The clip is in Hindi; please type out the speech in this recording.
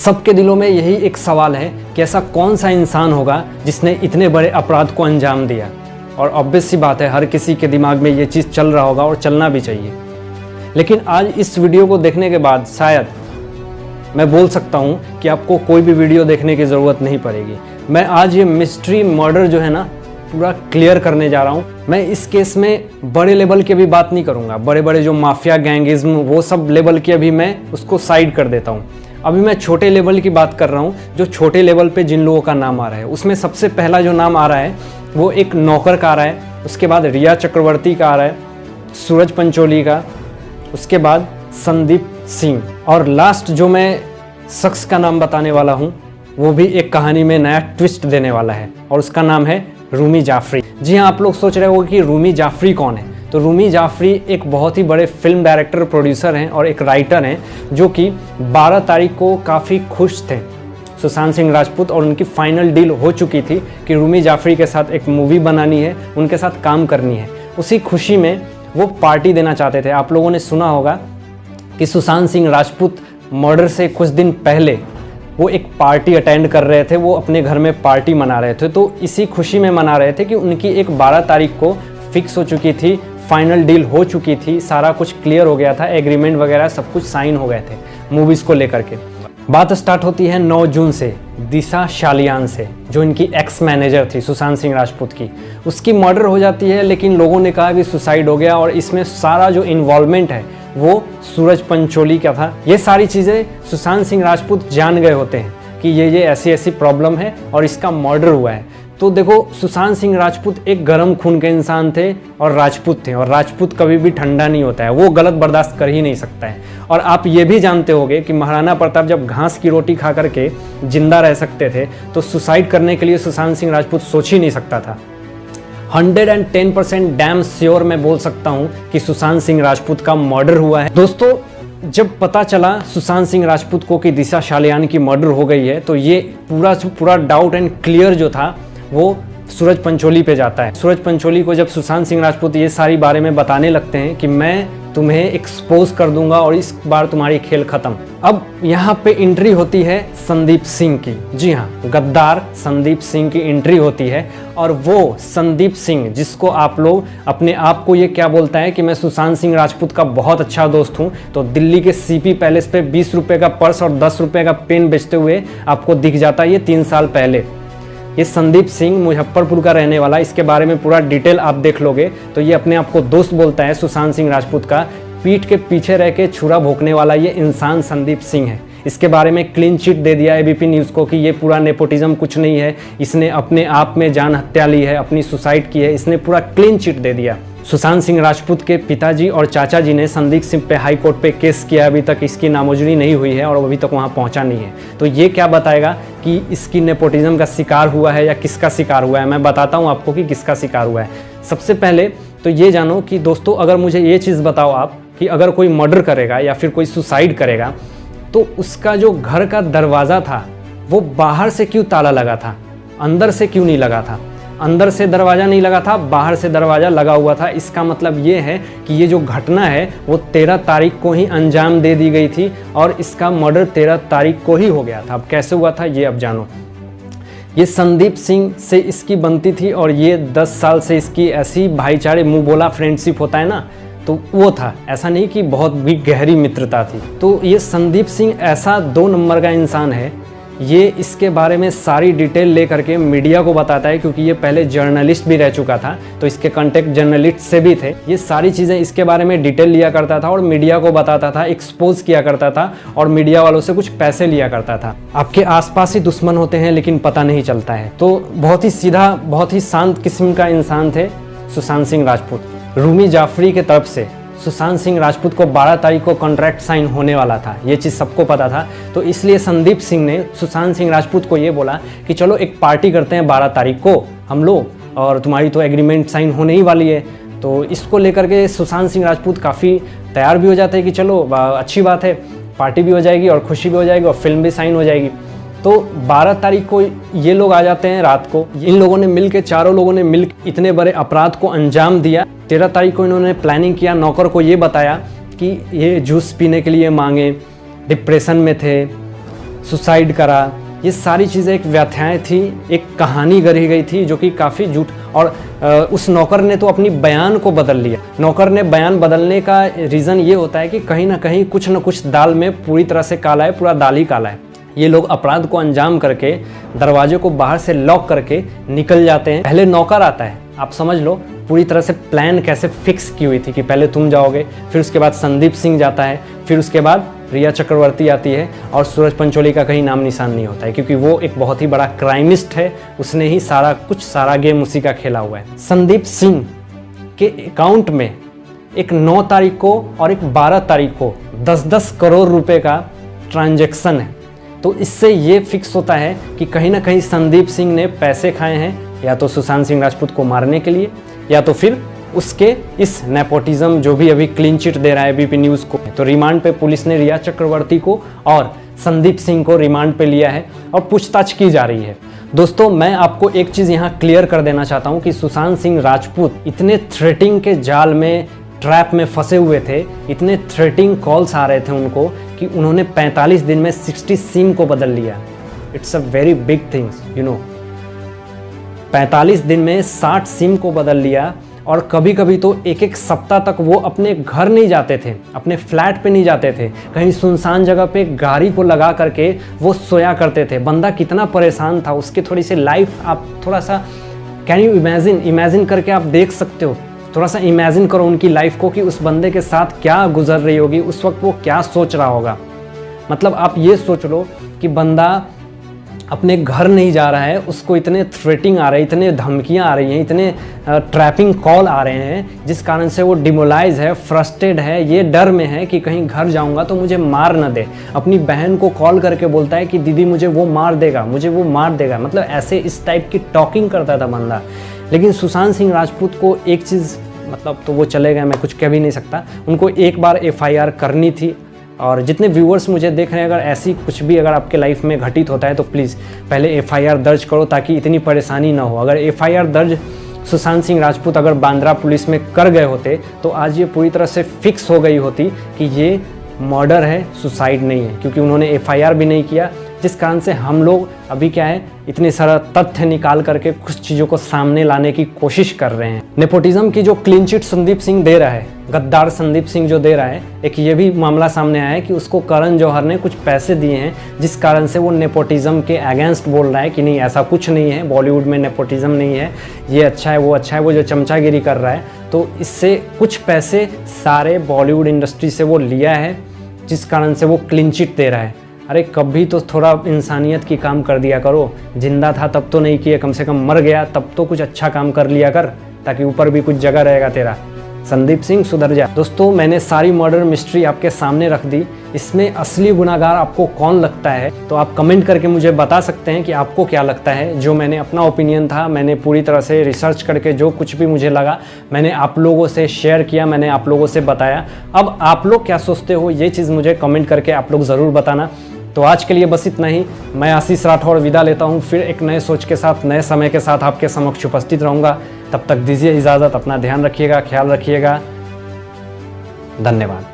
सबके दिलों में यही एक सवाल है कि ऐसा कौन सा इंसान होगा जिसने इतने बड़े अपराध को अंजाम दिया। और ऑब्वियस सी बात है, हर किसी के दिमाग में ये चीज़ चल रहा होगा और चलना भी चाहिए। लेकिन आज इस वीडियो को देखने के बाद शायद मैं बोल सकता हूँ कि आपको कोई भी वीडियो देखने की ज़रूरत नहीं पड़ेगी। मैं आज ये मिस्ट्री मर्डर जो है ना पूरा क्लियर करने जा रहा हूँ। मैं इस केस में बड़े लेवल की अभी बात नहीं करूँगा, बड़े बड़े जो माफिया गैंगिज्म वो सब लेवल की अभी मैं उसको साइड कर देता हूँ। अभी मैं छोटे लेवल की बात कर रहा हूँ, जो छोटे लेवल पे जिन लोगों का नाम आ रहा है उसमें सबसे पहला जो नाम आ रहा है वो एक नौकर का आ रहा है, उसके बाद रिया चक्रवर्ती का आ रहा है, सूरज पंचोली का, उसके बाद संदीप सिंह, और लास्ट जो मैं शख्स का नाम बताने वाला हूँ वो भी एक कहानी में नया ट्विस्ट देने वाला है और उसका नाम है रूमी जाफरी। जी हाँ, आप लोग सोच रहे हो कि रूमी जाफरी कौन है। तो रूमी जाफरी एक बहुत ही बड़े फिल्म डायरेक्टर, प्रोड्यूसर हैं और एक राइटर हैं जो कि 12 तारीख को काफ़ी खुश थे सुशांत सिंह राजपूत, और उनकी फाइनल डील हो चुकी थी कि रूमी जाफरी के साथ एक मूवी बनानी है, उनके साथ काम करनी है। उसी खुशी में वो पार्टी देना चाहते थे। आप लोगों ने सुना होगा कि सुशांत सिंह राजपूत मर्डर से कुछ दिन पहले वो एक पार्टी अटेंड कर रहे थे, वो अपने घर में पार्टी मना रहे थे। तो इसी खुशी में मना रहे थे कि उनकी एक 12 तारीख को फिक्स हो चुकी थी, फाइनल डील हो चुकी थी, सारा कुछ क्लियर हो गया था, एग्रीमेंट वगैरह सब कुछ साइन हो गए थे मूवीज़ को लेकर के। बात स्टार्ट होती है 9 जून से दिशा शालियान से, जो इनकी एक्स मैनेजर थी सुशांत सिंह राजपूत की। उसकी मर्डर हो जाती है, लेकिन लोगों ने कहा कि सुसाइड हो गया और इसमें सारा जो इन्वॉल्वमेंट है वो सूरज पंचोली का था। ये सारी चीज़ें सुशांत सिंह राजपूत जान गए होते हैं कि ये ऐसी ऐसी प्रॉब्लम है और इसका मर्डर हुआ है। तो देखो, सुशांत सिंह राजपूत एक गर्म खून के इंसान थे और राजपूत थे, और राजपूत कभी भी ठंडा नहीं होता है, वो गलत बर्दाश्त कर ही नहीं सकता है। और आप ये भी जानते होंगे कि महाराणा प्रताप जब घास की रोटी खा करके जिंदा रह सकते थे तो सुसाइड करने के लिए सुशांत सिंह राजपूत सोच ही नहीं सकता था। 110% डैम श्योर मैं बोल सकता हूँ कि सुशांत सिंह राजपूत का मर्डर हुआ है। दोस्तों, जब पता चला सुशांत सिंह राजपूत को कि दिशा शालियान की मर्डर हो गई है तो ये पूरा डाउट एंड क्लियर जो था वो सूरज पंचोली पे जाता है। सूरज पंचोली को जब सुशांत सिंह राजपूत ये सारी बारे में बताने लगते हैं कि मैं तुम्हें एक्सपोज कर दूंगा और इस बार तुम्हारी खेल खत्म। अब यहाँ पे एंट्री होती है संदीप सिंह की। जी हाँ, गद्दार संदीप सिंह की एंट्री होती है। और वो संदीप सिंह जिसको आप लोग अपने आप को ये क्या बोलता है कि मैं सुशांत सिंह राजपूत का बहुत अच्छा दोस्त हूँ, तो दिल्ली के सीपी पैलेस पे 20 रुपये का पर्स और 10 रुपये का पेन बेचते हुए आपको दिख जाता है ये 3 साल पहले। ये संदीप सिंह मुजफ्फरपुर का रहने वाला, इसके बारे में पूरा डिटेल आप देख लोगे तो ये अपने आप को दोस्त बोलता है सुशांत सिंह राजपूत का। पीठ के पीछे रह के छुरा भोंकने वाला ये इंसान संदीप सिंह है। इसके बारे में क्लीन चिट दे दिया एबीपी न्यूज़ को कि ये पूरा नेपोटिज्म कुछ नहीं है, इसने अपने आप में जान हत्या ली है, अपनी सुसाइड की है, इसने पूरा क्लीन चिट दे दिया। सुशांत सिंह राजपूत के पिताजी और चाचा जी ने संदीप सिंह पे हाई कोर्ट पे केस किया, अभी तक इसकी नामंजूरी नहीं हुई है और अभी तक वहाँ पहुँचा नहीं है। तो ये क्या बताएगा कि इसकी नेपोटिज्म का शिकार हुआ है या किसका शिकार हुआ है। मैं बताता हूँ आपको कि किसका शिकार हुआ है। सबसे पहले तो ये जानो कि दोस्तों, अगर मुझे ये चीज़ बताओ आप कि अगर कोई मर्डर करेगा या फिर कोई सुसाइड करेगा तो उसका जो घर का दरवाज़ा था वो बाहर से क्यों ताला लगा था, अंदर से क्यों नहीं लगा था? अंदर से दरवाज़ा नहीं लगा था, बाहर से दरवाज़ा लगा हुआ था। इसका मतलब ये है कि ये जो घटना है वो 13 तारीख को ही अंजाम दे दी गई थी और इसका मर्डर 13 तारीख को ही हो गया था। अब कैसे हुआ था ये अब जानो। ये संदीप सिंह से इसकी बनती थी और ये 10 साल से इसकी ऐसी भाईचारे मुँह बोला फ्रेंडशिप होता है ना, तो वो था। ऐसा नहीं कि बहुत भी गहरी मित्रता थी। तो ये संदीप सिंह ऐसा 2 नंबर का इंसान है। ये इसके बारे में सारी डिटेल ले करके मीडिया को बताता है, क्योंकि ये पहले जर्नलिस्ट भी रह चुका था, तो इसके कांटेक्ट जर्नलिस्ट से भी थे। ये सारी चीज़ें इसके बारे में डिटेल लिया करता था और मीडिया को बताता था, एक्सपोज किया करता था और मीडिया वालों से कुछ पैसे लिया करता था। आपके आसपास ही दुश्मन होते हैं लेकिन पता नहीं चलता है। तो बहुत ही सीधा, बहुत ही शांत किस्म का इंसान थे सुशांत सिंह राजपूत। रूमी जाफरी के तरफ से सुशांत सिंह राजपूत को 12 तारीख को कॉन्ट्रैक्ट साइन होने वाला था, ये चीज़ सबको पता था। तो इसलिए संदीप सिंह ने सुशांत सिंह राजपूत को ये बोला कि चलो एक पार्टी करते हैं 12 तारीख को हम लोग, और तुम्हारी तो एग्रीमेंट साइन होने ही वाली है। तो इसको लेकर के सुशांत सिंह राजपूत काफ़ी तैयार भी हो जाते हैं कि चलो अच्छी बात है, पार्टी भी हो जाएगी और खुशी भी हो जाएगी और फिल्म भी साइन हो जाएगी। तो 12 तारीख को ये लोग आ जाते हैं रात को। इन लोगों ने मिल के, चारों लोगों ने मिल इतने बड़े अपराध को अंजाम दिया। 13 तारीख को इन्होंने प्लानिंग किया, नौकर को ये बताया कि ये जूस पीने के लिए मांगे, डिप्रेशन में थे, सुसाइड करा, ये सारी चीज़ें एक व्याख्याएँ थी, एक कहानी गढ़ी गई थी जो कि काफ़ी झूठ। और उस नौकर ने तो अपनी बयान को बदल लिया। नौकर ने बयान बदलने का रीज़न ये होता है कि कहीं ना कहीं कुछ न कुछ दाल में पूरी तरह से काला है, पूरा दाल ही काला है। ये लोग अपराध को अंजाम करके दरवाजे को बाहर से लॉक करके निकल जाते हैं। पहले नौकर आता है, आप समझ लो पूरी तरह से प्लान कैसे फिक्स की हुई थी कि पहले तुम जाओगे, फिर उसके बाद संदीप सिंह जाता है, फिर उसके बाद रिया चक्रवर्ती आती है और सूरज पंचोली का कहीं नाम निशान नहीं होता है, क्योंकि वो एक बहुत ही बड़ा क्राइमिस्ट है। उसने ही सारा गेम उसी का खेला हुआ है। संदीप सिंह के अकाउंट में एक 9 तारीख को और एक 12 तारीख को 10-10 करोड़ रुपए का ट्रांजैक्शन है। तो इससे ये फिक्स होता है कि कहीं ना कहीं संदीप सिंह ने पैसे खाए हैं, या तो सुशांत सिंह राजपूत को मारने के लिए, या तो फिर उसके इस नेपोटिज्म जो भी अभी क्लीन चिट दे रहा है बीपी न्यूज़ को। तो रिमांड पे पुलिस ने रिया चक्रवर्ती को और संदीप सिंह को रिमांड पे लिया है और पूछताछ की जा रही है। दोस्तों, मैं आपको एक चीज़ यहाँ क्लियर कर देना चाहता हूँ कि सुशांत सिंह राजपूत इतने थ्रेटिंग के जाल में, ट्रैप में फंसे हुए थे, इतने थ्रेटिंग कॉल्स आ रहे थे उनको कि उन्होंने 45 दिन में 60 सिम को बदल लिया। It's a very big things, you know. 45 दिन में 60 सिम को बदल लिया। और कभी कभी तो एक सप्ताह तक वो अपने घर नहीं जाते थे, अपने फ्लैट पे नहीं जाते थे, कहीं सुनसान जगह पे गाड़ी को लगा करके वो सोया करते थे। बंदा कितना परेशान था, उसकी थोड़ी सी लाइफ आप थोड़ा सा कैन यू इमेजिन करके आप देख सकते हो। थोड़ा सा इमेजिन करो उनकी लाइफ को कि उस बंदे के साथ क्या गुजर रही होगी, उस वक्त वो क्या सोच रहा होगा। मतलब आप ये सोच लो कि बंदा अपने घर नहीं जा रहा है, उसको इतने थ्रेटिंग आ रहे हैं, इतने धमकियां आ रही हैं, इतने ट्रैपिंग कॉल आ रहे हैं, जिस कारण से वो डिमोलाइज है, फ्रस्ट्रेटेड है, ये डर में है कि कहीं घर जाऊंगा तो मुझे मार न दे। अपनी बहन को कॉल करके बोलता है कि दीदी मुझे वो मार देगा, मुझे वो मार देगा। मतलब ऐसे इस टाइप की टॉकिंग करता था बंदा। लेकिन सुशांत सिंह राजपूत को एक चीज़, मतलब तो वो चले गए, मैं कुछ कह भी नहीं सकता। उनको एक बार FIR करनी थी। और जितने व्यूअर्स मुझे देख रहे हैं, अगर ऐसी कुछ भी अगर आपके लाइफ में घटित होता है तो प्लीज़ पहले FIR दर्ज करो, ताकि इतनी परेशानी ना हो। अगर FIR दर्ज सुशांत सिंह राजपूत अगर बांद्रा पुलिस में कर गए होते तो आज ये पूरी तरह से फिक्स हो गई होती कि ये मर्डर है, सुसाइड नहीं है, क्योंकि उन्होंने FIR भी नहीं किया। जिस कारण से हम लोग अभी क्या है, इतने सारा तथ्य निकाल करके कुछ चीज़ों को सामने लाने की कोशिश कर रहे हैं। नेपोटिज्म की जो क्लीन चिट संदीप सिंह दे रहा है, गद्दार संदीप सिंह जो दे रहा है, एक ये भी मामला सामने आया है कि उसको करण जौहर ने कुछ पैसे दिए हैं, जिस कारण से वो नेपोटिज्म के अगेंस्ट बोल रहा है कि नहीं ऐसा कुछ नहीं है, बॉलीवुड में नेपोटिज्म नहीं है, ये अच्छा है, वो अच्छा है, वो जो चमचागिरी कर रहा है। तो इससे कुछ पैसे सारे बॉलीवुड इंडस्ट्री से वो लिया है, जिस कारण से वो क्लीन चिट दे रहा है। अरे कभी तो थोड़ा इंसानियत की काम कर दिया करो। जिंदा था तब तो नहीं किया, कम से कम मर गया तब तो कुछ अच्छा काम कर लिया कर, ताकि ऊपर भी कुछ जगह रहेगा तेरा। संदीप सिंह सुधर जा। दोस्तों, मैंने सारी मर्डर मिस्ट्री आपके सामने रख दी। इसमें असली गुनाहगार आपको कौन लगता है, तो आप कमेंट करके मुझे बता सकते हैं कि आपको क्या लगता है। जो मैंने अपना ओपिनियन था, मैंने पूरी तरह से रिसर्च करके जो कुछ भी मुझे लगा मैंने आप लोगों से शेयर किया, मैंने आप लोगों से बताया। अब आप लोग क्या सोचते हो, ये चीज़ मुझे कमेंट करके आप लोग ज़रूर बताना। तो आज के लिए बस इतना ही। मैं आशीष राठौर विदा लेता हूँ। फिर एक नए सोच के साथ, नए समय के साथ आपके समक्ष उपस्थित रहूँगा। तब तक दीजिए इजाज़त। अपना ध्यान रखिएगा, ख्याल रखिएगा। धन्यवाद।